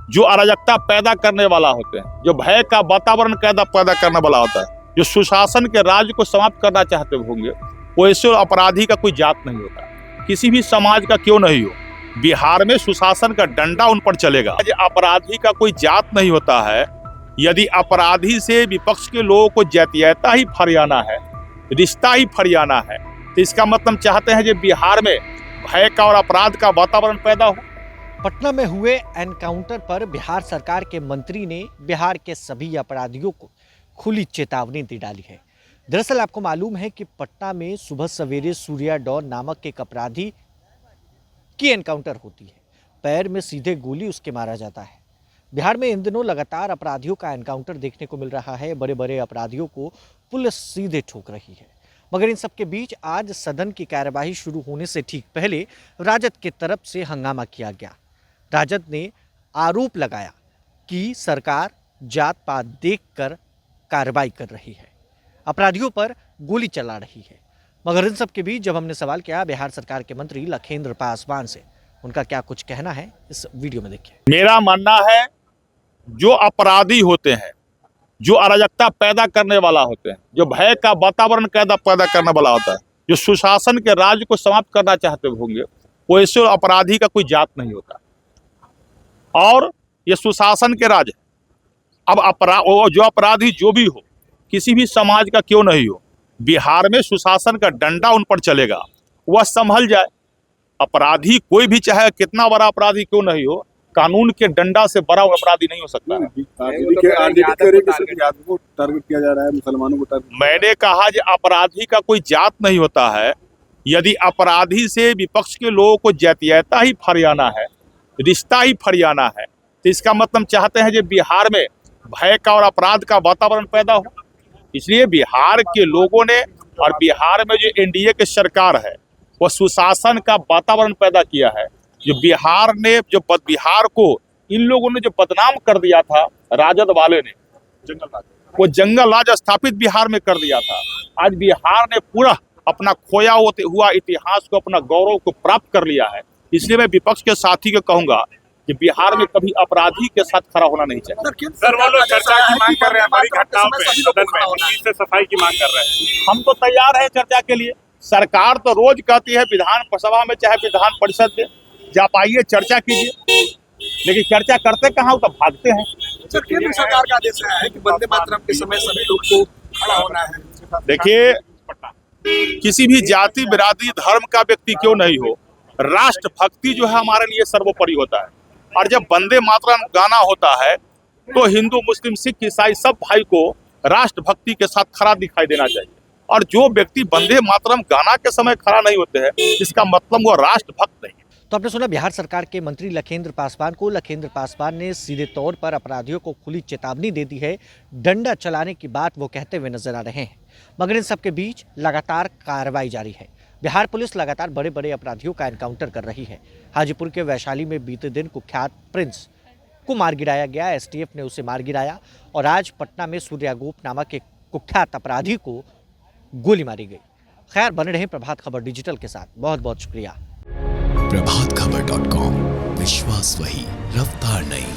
जो अराजकता पैदा करने वाला होते हैं, जो भय का वातावरण पैदा करने वाला होता है, जो सुशासन के राज्य को समाप्त करना चाहते होंगे, वो ऐसे अपराधी का कोई जात नहीं होता, किसी भी समाज का क्यों नहीं हो। बिहार में सुशासन का डंडा उन पर चलेगा। अपराधी का कोई जात नहीं होता है। यदि अपराधी से विपक्ष के लोगों को जातीयता ही फरियाना है, रिश्ता ही फरियाना है, तो इसका मतलब चाहते हैं कि बिहार में भय का और अपराध का वातावरण पैदा हो। पटना में हुए एनकाउंटर पर बिहार सरकार के मंत्री ने बिहार के सभी अपराधियों को खुली चेतावनी दे डाली है। दरअसल आपको मालूम है कि पटना में सुबह सवेरे सूर्या डॉन नामक एक अपराधी की एनकाउंटर होती है। पैर में सीधे गोली उसके मारा जाता है। बिहार में इन दिनों लगातार अपराधियों का एनकाउंटर देखने को मिल रहा है। बड़े बड़े अपराधियों को पुलिस सीधे ठोक रही है। मगर इन सबके बीच आज सदन की कार्यवाही शुरू होने से ठीक पहले राजद की तरफ से हंगामा किया गया। राजद ने आरोप लगाया कि सरकार जात पात देखकर कार्रवाई कर रही है, अपराधियों पर गोली चला रही है। मगर इन सब के बीच जब हमने सवाल किया बिहार सरकार के मंत्री लखेंद्र पासवान से, उनका क्या कुछ कहना है, इस वीडियो में देखिए। मेरा मानना है जो अपराधी होते हैं, जो अराजकता पैदा करने वाला होते हैं, जो भय का वातावरण पैदा करने वाला होता है, जो सुशासन के राज्य को समाप्त करना चाहते होंगे, वो ऐसे अपराधी का कोई जात नहीं होता। और ये सुशासन के राज्य है। अब जो अपराधी जो भी हो, किसी भी समाज का क्यों नहीं हो, बिहार में सुशासन का डंडा उन पर चलेगा, वह संभल जाए। अपराधी कोई भी चाहे कितना बड़ा अपराधी क्यों नहीं हो, कानून के डंडा से बड़ा अपराधी नहीं हो सकता है। टारगेट किया जा रहा है, मुसलमानों को टारगेट। मैंने कहा कि अपराधी का कोई जात नहीं होता है। यदि अपराधी से विपक्ष के लोगों को जातीयता ही फरियाना है, रिश्ता ही फरियाना है, तो इसका मतलब चाहते हैं कि बिहार में भय का और अपराध का वातावरण पैदा हो। इसलिए बिहार के लोगों ने और बिहार में जो एनडीए की सरकार है, वह सुशासन का वातावरण पैदा किया है। जो बिहार को इन लोगों ने जो बदनाम कर दिया था, राजद वाले ने वो जंगल राज स्थापित बिहार में कर दिया था। आज बिहार ने पूरा अपना खोया हुआ इतिहास को, अपना गौरव को प्राप्त कर लिया है। इसलिए मैं विपक्ष के साथी को कहूंगा कि बिहार में कभी अपराधी के साथ खड़ा होना नहीं चाहिए। सर वो लोग चर्चा की मांग कर रहे हैं, बड़ी घटनाओं पे सदन में पुलिस से सफाई की मांग कर रहे हैं। हम तो तैयार है चर्चा के लिए। सरकार तो रोज कहती है विधान सभा में चाहे विधान परिषद में, आप आइए चर्चा कीजिए, लेकिन चर्चा करते कहाँ, तो भागते हैं। सर केंद्र सरकार का आदेश है कि वंदे मातरम के समय सभी लोग को खड़ा होना है। देखिए, किसी भी जाति बिरादरी धर्म का व्यक्ति क्यों नहीं हो, राष्ट्रभक्ति जो है हमारे लिए सर्वोपरि होता है। और जब वंदे मातरम गाना होता है तो हिंदू मुस्लिम सिख ईसाई सब भाई को राष्ट्रभक्ति के साथ खड़ा दिखाई देना चाहिए। और जो व्यक्ति वंदे मातरम गाना के समय खड़ा नहीं होते हैं, इसका मतलब वो राष्ट्रभक्त नहीं है। तो आपने सुना बिहार सरकार के मंत्री लखेंद्र पासवान को। लखेंद्र पासवान ने सीधे तौर पर अपराधियों को खुली चेतावनी दे दी है। डंडा चलाने की बात वो कहते हुए नजर आ रहे हैं। मगर इन सबके बीच लगातार कार्रवाई जारी है। बिहार पुलिस लगातार बड़े बड़े अपराधियों का एनकाउंटर कर रही है। हाजीपुर के वैशाली में बीते दिन कुख्यात प्रिंस को मार गिराया गया, एसटीएफ ने उसे मार गिराया। और आज पटना में सूर्यागोप नामक एक कुख्यात अपराधी को गोली मारी गई। खैर, बने रहे प्रभात खबर डिजिटल के साथ। बहुत बहुत शुक्रिया। प्रभातखबर.com, विश्वास वही, रफ्तार नहीं।